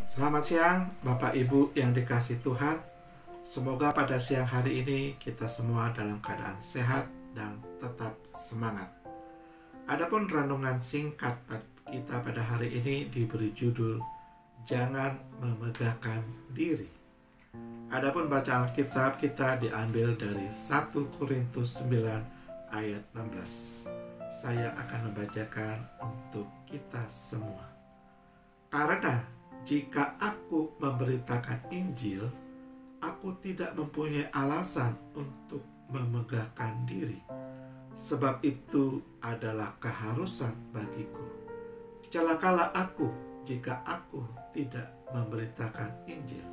Selamat siang, Bapak Ibu yang dikasihi Tuhan. Semoga pada siang hari ini kita semua dalam keadaan sehat dan tetap semangat. Adapun renungan singkat kita pada hari ini diberi judul Jangan Memegahkan Diri. Adapun bacaan Alkitab kita diambil dari 1 Korintus 9 ayat 16. Saya akan membacakan untuk kita semua. Karena jika aku memberitakan Injil, aku tidak mempunyai alasan untuk memegahkan diri. Sebab itu adalah keharusan bagiku. Celakalah aku jika aku tidak memberitakan Injil.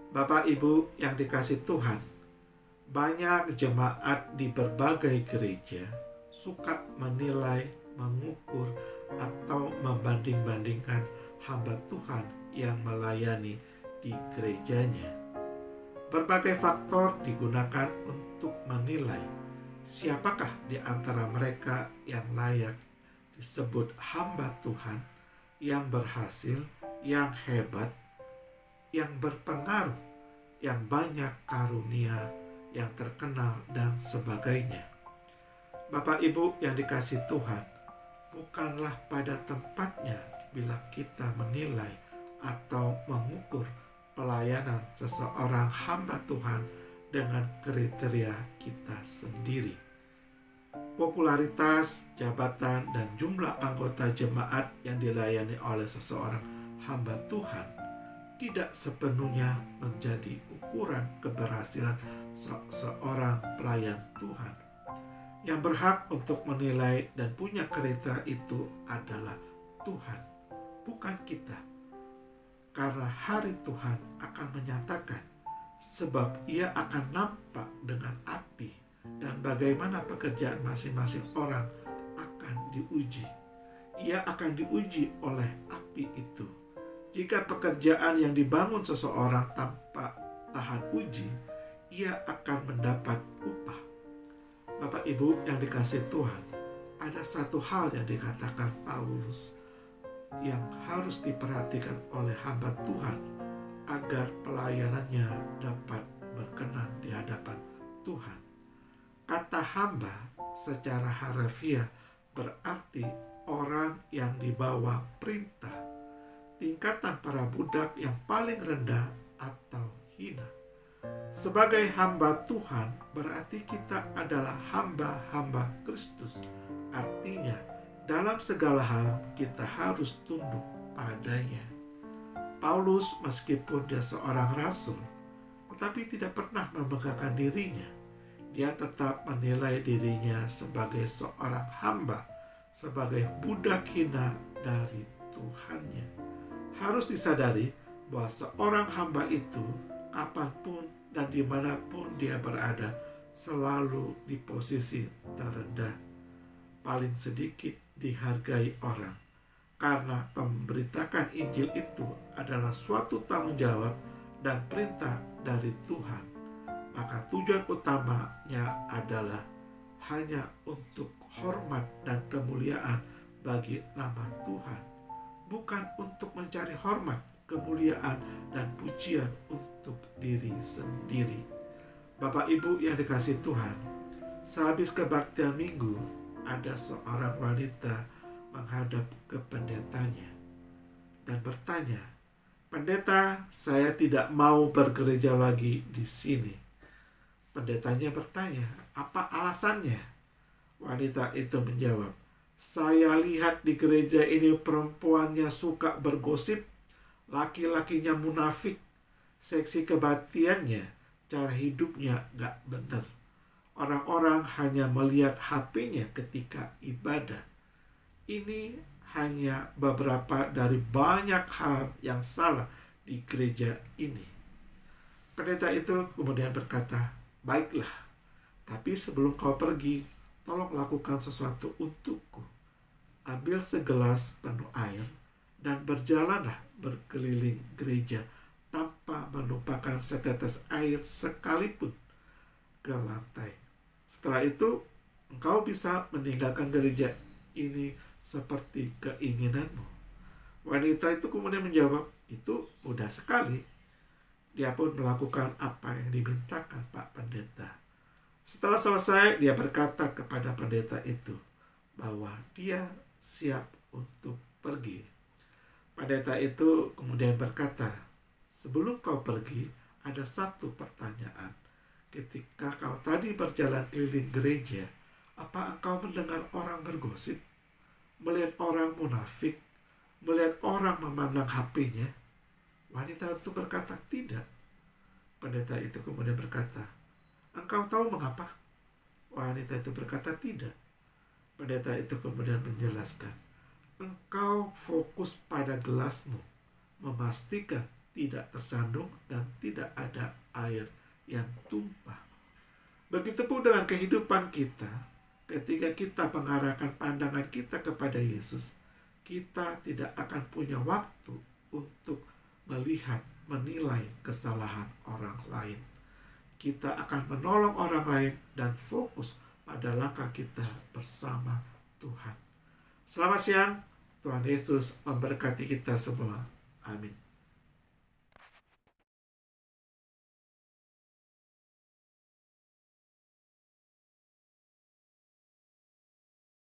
Bapak Ibu yang dikasihi Tuhan, banyak jemaat di berbagai gereja suka menilai, mengukur, atau membanding-bandingkan hamba Tuhan yang melayani di gerejanya. Berbagai faktor digunakan untuk menilai siapakah di antara mereka yang layak disebut hamba Tuhan, yang berhasil, yang hebat, yang berpengaruh, yang banyak karunia, yang terkenal, dan sebagainya. Bapak Ibu yang dikasihi Tuhan, bukanlah pada tempatnya bila kita menilai atau mengukur pelayanan seseorang hamba Tuhan dengan kriteria kita sendiri. Popularitas, jabatan, dan jumlah anggota jemaat yang dilayani oleh seseorang hamba Tuhan tidak sepenuhnya menjadi ukuran keberhasilan seorang pelayan Tuhan. Yang berhak untuk menilai dan punya kriteria itu adalah Tuhan, bukan kita. Karena hari Tuhan akan menyatakan, sebab Ia akan nampak dengan api, dan bagaimana pekerjaan masing-masing orang akan diuji. Ia akan diuji oleh api itu. Jika pekerjaan yang dibangun seseorang tanpa tahan uji, ia akan mendapat upah. Bapak Ibu yang dikasihi Tuhan, ada satu hal yang dikatakan Paulus yang harus diperhatikan oleh hamba Tuhan agar pelayanannya dapat berkenan di hadapan Tuhan. Kata hamba secara harfiah berarti orang yang dibawa perintah, tingkatan para budak yang paling rendah atau hina. Sebagai hamba Tuhan berarti kita adalah hamba-hamba Kristus. Artinya dalam segala hal kita harus tunduk padanya. Paulus meskipun dia seorang rasul, tetapi tidak pernah memegahkan dirinya. Dia tetap menilai dirinya sebagai seorang hamba, sebagai budak hina dari Tuhannya. Harus disadari bahwa seorang hamba itu kapanpun dan dimanapun dia berada selalu di posisi terendah, paling sedikit dihargai orang. Karena memberitakan Injil itu adalah suatu tanggung jawab dan perintah dari Tuhan, maka tujuan utamanya adalah hanya untuk hormat dan kemuliaan bagi nama Tuhan, bukan untuk mencari hormat, kemuliaan, dan pujian untuk diri sendiri. Bapak Ibu yang dikasihi Tuhan, sehabis kebaktian minggu, ada seorang wanita menghadap ke pendetanya dan bertanya, "Pendeta, saya tidak mau bergereja lagi di sini." Pendetanya bertanya, "Apa alasannya?" Wanita itu menjawab, "Saya lihat di gereja ini perempuannya suka bergosip, laki-lakinya munafik, seksi kebaktiannya, cara hidupnya gak benar. Orang-orang hanya melihat HP-nya ketika ibadah. Ini hanya beberapa dari banyak hal yang salah di gereja ini." Pendeta itu kemudian berkata, "Baiklah, tapi sebelum kau pergi, tolong lakukan sesuatu untukku. Ambil segelas penuh air dan berjalanlah berkeliling gereja tanpa menumpahkan setetes air sekalipun ke lantai. Setelah itu, engkau bisa meninggalkan gereja ini seperti keinginanmu." Wanita itu kemudian menjawab, itu mudah sekali. Dia pun melakukan apa yang dimintakan Pak Pendeta. Setelah selesai, dia berkata kepada pendeta itu bahwa dia siap untuk pergi. Pendeta itu kemudian berkata, sebelum kau pergi, ada satu pertanyaan. Ketika kau tadi berjalan keliling gereja, apa engkau mendengar orang bergosip? Melihat orang munafik? Melihat orang memandang HP-nya? Wanita itu berkata, tidak. Pendeta itu kemudian berkata, engkau tahu mengapa? Wanita itu berkata, tidak. Pendeta itu kemudian menjelaskan, engkau fokus pada gelasmu, memastikan tidak tersandung dan tidak ada air yang tumpah. Begitupun dengan kehidupan kita, ketika kita mengarahkan pandangan kita kepada Yesus, kita tidak akan punya waktu untuk melihat, menilai kesalahan orang lain. Kita akan menolong orang lain dan fokus pada langkah kita bersama Tuhan. Selamat siang, Tuhan Yesus memberkati kita semua. Amin.